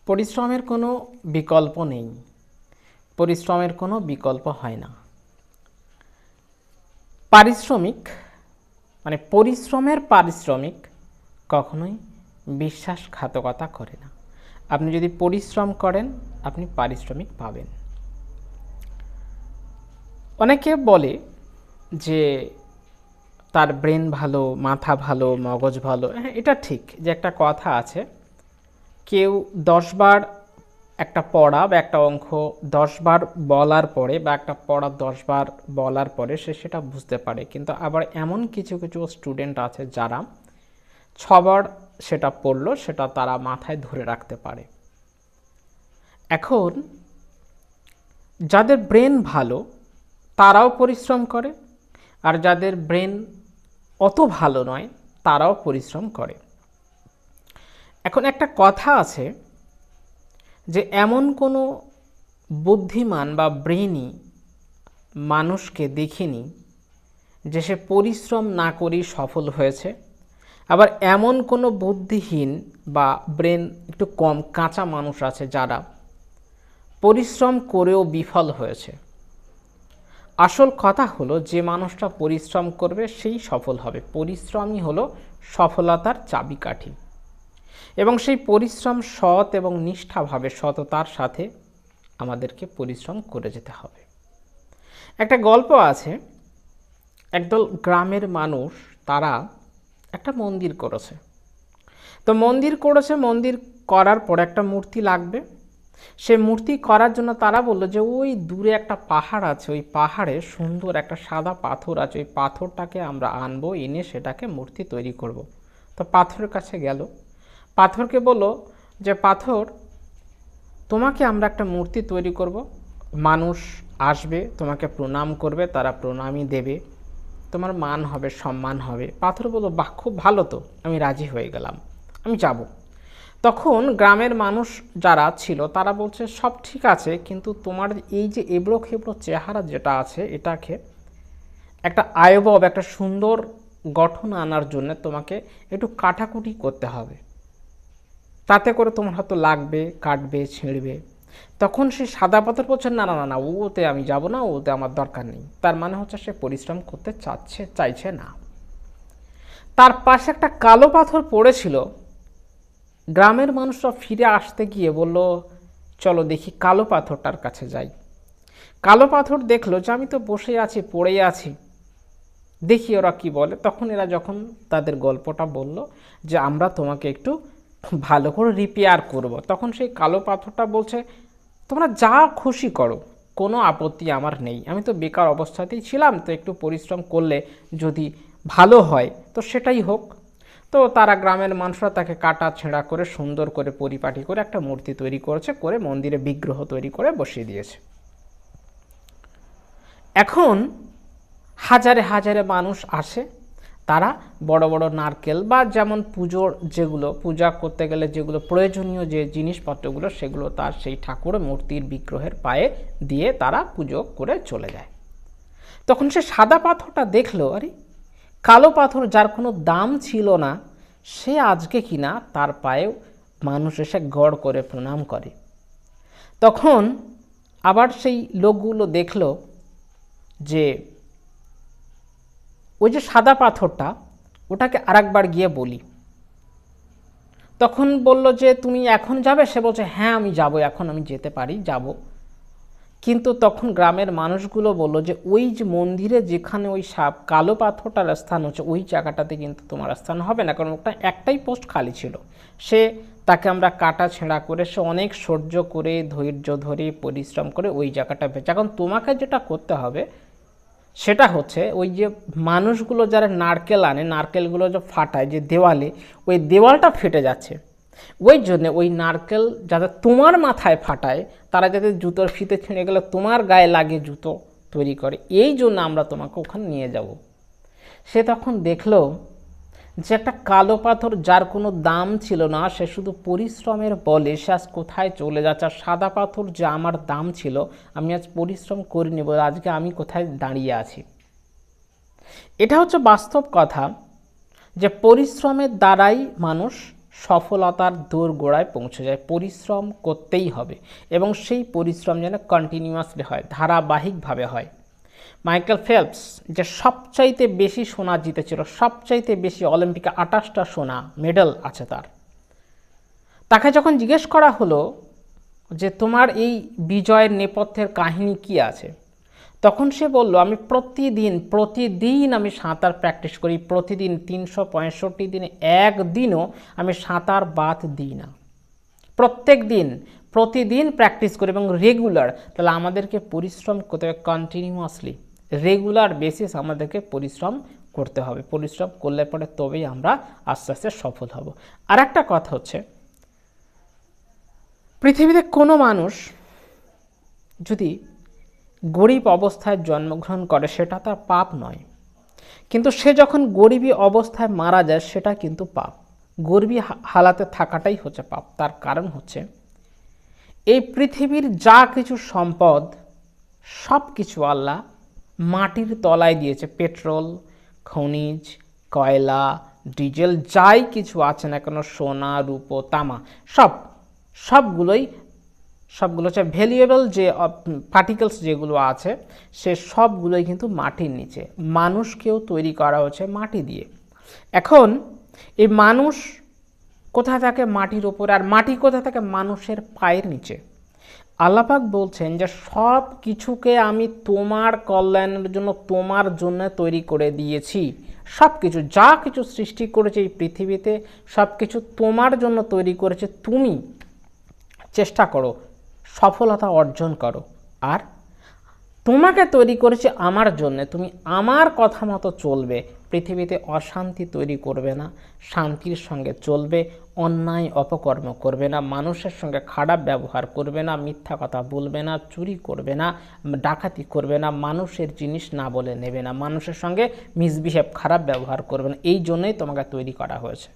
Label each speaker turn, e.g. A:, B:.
A: পরিশ্রমের কোনো বিকল্প নেই, পরিশ্রমের কোনো বিকল্প হয় না। পারিশ্রমিক মানে পরিশ্রমের পারিশ্রমিক কখনোই বিশ্বাসঘাতকতা করে না। আপনি যদি পরিশ্রম করেন আপনি পারিশ্রমিক পাবেন। অনেকে বলে যে তার ব্রেন ভালো, মাথা ভালো, মগজ ভালো। হ্যাঁ, এটা ঠিক যে একটা কথা আছে, কেউ 10 বার একটা পড়া বা একটা অঙ্ক 10 বার বলার পরে বা একটা পড়া 10 বার বলার পরে সে সেটা বুঝতে পারে, কিন্তু আবার এমন কিছু কিছু স্টুডেন্ট আছে যারা 6 বার সেটা পড়লো, সেটা তারা মাথায় ধরে রাখতে পারে। এখন যাদের ব্রেন ভালো তারাও পরিশ্রম করে, আর যাদের ব্রেন অত ভালো নয় তারাও পরিশ্রম করে। এখন একটা কথা আছে যে এমন কোনো বুদ্ধিমান বা ব্রেনই মানুষকে দেখিনি যে সে পরিশ্রম না করেই সফল হয়েছে, আবার এমন কোনো বুদ্ধিহীন বা ব্রেন একটু কম কাঁচা মানুষ আছে যারা পরিশ্রম করেও বিফল হয়েছে। আসল কথা হলো যে মানুষটা পরিশ্রম করবে সেই সফল হবে। পরিশ্রমই হলো সফলতার চাবিকাঠি, এবং সেই পরিশ্রম সৎ এবং নিষ্ঠাভাবে সততার সাথে আমাদেরকে পরিশ্রম করে যেতে হবে। একটা গল্প আছে, একদল গ্রামের মানুষ তারা একটা মন্দির করেছে। তো মন্দির করার পর একটা মূর্তি লাগবে। সে মূর্তি করার জন্য তারা বললো যে ওই দূরে একটা পাহাড় আছে, ওই পাহাড়ে সুন্দর একটা সাদা পাথর আছে, ওই পাথরটাকে আমরা আনবো, এনে সেটাকে মূর্তি তৈরি করব। তো পাথরের কাছে গেল, পাথরকে বলল যে পাথর, তোমাকে আমরা একটা মূর্তি তৈরি করব, মানুষ আসবে তোমাকে প্রণাম করবে, তারা প্রণামই দেবে, তোমার মান হবে, সম্মান হবে। পাথর বলল বাহ, খুব ভালো, তো আমি রাজি হয়ে গেলাম, আমি যাব। তখন গ্রামের মানুষ যারা ছিল তারা বলছে সব ঠিক আছে, কিন্তু তোমার এই যে এবড়ো খেবড়ো চেহারা যেটা আছে এটাকে একটা আয়বব, একটা সুন্দর গঠন আনার জন্য তোমাকে একটু কাটাকুটি করতে হবে, তাতে করে তোমার হয়তো লাগবে, কাটবে, ছিঁড়বে। তখন সে সাদা পাথর বলছে না না না না, ওতে আমি যাব না, ওতে আমার দরকার নেই। তার মানে হচ্ছে সে পরিশ্রম করতে চাইছে না। তার পাশে একটা কালো পাথর পড়েছিল। গ্রামের মানুষরা ফিরে আসতে গিয়ে বলল চলো দেখি কালো পাথরটার কাছে যাই। কালো পাথর দেখলো যে আমি তো বসে আছি, পড়ে আছি, দেখি ওরা কি বলে। তখন এরা যখন তাদের গল্পটা বলল যে আমরা তোমাকে একটু ভালো করে রিপেয়ার করব, তখন সেই কালো পাথরটা বলছে তোমরা যা খুশি করো, কোনো আপত্তি আমার নেই, আমি তো বেকার অবস্থাতেই ছিলাম, তো একটু পরিশ্রম করলে যদি ভালো হয় তো সেটাই হোক। তো তারা গ্রামের মানুষরা তাকে কাটা ছেঁড়া করে সুন্দর করে পরিপাটি করে একটা মূর্তি তৈরি করেছে, করে মন্দিরে বিগ্রহ তৈরি করে বসিয়ে দিয়েছে। এখন হাজারে হাজারে মানুষ আসে, তারা বড় বড় নারকেল বা যেমন পুজোর যেগুলো পূজা করতে গেলে যেগুলো প্রয়োজনীয় যে জিনিসপত্রগুলো সেগুলো তার সেই ঠাকুর মূর্তির বিগ্রহের পায়ে দিয়ে তারা পুজো করে চলে যায়। তখন সে সাদা পাথরটা দেখলো, আরে কালো পাথর যার কোনো দাম ছিল না, সে আজকে কিনা তার পায়েও মানুষ এসে গড় করে প্রণাম করে। তখন আবার সেই লোকগুলো দেখলো যে ওই যে সাদা পাথরটা, ওটাকে আরেকবার গিয়ে বলি। তখন বলল যে তুমি এখন যাবে? সে বলছে হ্যাঁ আমি যাব, এখন আমি যেতে পারি, যাব। কিন্তু তখন গ্রামের মানুষগুলো বলল যে ওই যে মন্দিরে যেখানে ওই কালো পাথরটার স্থান হচ্ছে ওই জায়গাটাতে কিন্তু তোমার স্থান হবে না, কারণ ওটা একটাই পোস্ট খালি ছিল। সে তাকে আমরা কাটা ছেঁড়া করে সে অনেক সহ্য করে ধৈর্য ধরে পরিশ্রম করে ওই জায়গাটা পেয়েছে। এখন তোমাকে যেটা করতে হবে সেটা হচ্ছে ওই যে মানুষগুলো যারা নারকেল আনে, নারকেলগুলো যে ফাটায় যে দেওয়ালে, ওই দেওয়ালটা ফেটে যাচ্ছে, ওই জন্য ওই নারকেল যাতে তোমার মাথায় ফাটায়, তারা যাতে জুতোর ফিতে ছিঁড়ে গেলে তোমার গায়ে লাগে জুতো তৈরি করে, এই জন্য আমরা তোমাকে ওখানে নিয়ে যাব। সে তখন দেখলো যে একটা কালো পাথর যার কোনো দাম ছিল না, সে শুধু পরিশ্রমের বলে সে আজ কোথায় চলে যাচ্ছে। আর সাদা পাথর যে আমার দাম ছিল, আমি আজ পরিশ্রম করিনি বলে আজকে আমি কোথায় দাঁড়িয়ে আছি। এটা হচ্ছে বাস্তব কথা, যে পরিশ্রমের দ্বারাই মানুষ সফলতার দোরগোড়ায় পৌঁছে যায়। পরিশ্রম করতেই হবে এবং সেই পরিশ্রম যেন কন্টিনিউয়াসলি হয়, ধারাবাহিকভাবে হয়। মাইকেল ফেলপস যে সবচাইতে বেশি সোনা জিতেছিল, সবচাইতে বেশি অলিম্পিকে 28টা সোনা মেডেল আছে তাকে যখন জিজ্ঞেস করা হলো যে তোমার এই বিজয়ের নেপথ্যের কাহিনী কি আছে, তখন সে বলল আমি প্রতিদিন আমি সাঁতার প্র্যাকটিস করি, প্রতিদিন 365 দিনে একদিনও আমি সাঁতার বাদ দিই না, প্রতিদিন প্র্যাকটিস করি এবং রেগুলার। তাহলে আমাদেরকে পরিশ্রম করতে হবে কন্টিনিউয়াসলি, রেগুলার বেসিস আমাদেরকে পরিশ্রম করতে হবে। পরিশ্রম করলে পরে তবেই আমরা আস্তে আস্তে সফল হব। আর একটা কথা হচ্ছে, পৃথিবীতে কোনো মানুষ যদি গরিব অবস্থায় জন্মগ্রহণ করে সেটা তার পাপ নয়, কিন্তু সে যখন গরিবী অবস্থায় মারা যায় সেটা কিন্তু পাপ। গরিবী হালাতে থাকাটাই হচ্ছে পাপ। তার কারণ হচ্ছে এই পৃথিবীর যা কিছু সম্পদ সব কিছু আল্লাহ মাটির তলায় দিয়েছে। পেট্রোল, খনিজ, কয়লা, ডিজেল যাই কিছু আছে না কেন, সোনা, রূপো, তামা, সবগুলো হচ্ছে ভ্যালুয়েবল যে পার্টিকেলস যেগুলো আছে সে সবগুলোই কিন্তু মাটির নিচে। মানুষকেও তৈরি করা হচ্ছে মাটি দিয়ে। এখন এই মানুষ কোথা থাকে? মাটির ওপরে। আর মাটি কোথা থাকে? মানুষের পায়ের নিচে। আল্লাহ পাক বলছেন যে সব কিছুকে আমি তোমার কল্যাণের জন্য, তোমার জন্য তৈরি করে দিয়েছি। সব কিছু যা কিছু সৃষ্টি করেছে এই পৃথিবীতে সব কিছু তোমার জন্য তৈরি করেছে। তুমি চেষ্টা করো, সফলতা অর্জন করো। আর তোমাকে তৈরি করেছে আমার জন্য, তুমি আমার কথা মতো চলবে, পৃথিবীতে অশান্তি তৈরি করবে না, শান্তির সঙ্গে চলবে, অন্যায় অপকর্ম করবে না, মানুষের সঙ্গে খারাপ ব্যবহার করবে না, মিথ্যা কথা বলবে না, চুরি করবে না, ডাকাতি করবে না, মানুষের জিনিস না বলে নেবে না, মানুষের সঙ্গে মিসবিহেভ, খারাপ ব্যবহার করবে না। এই জন্যই তোমাকে তৈরি করা হয়েছে।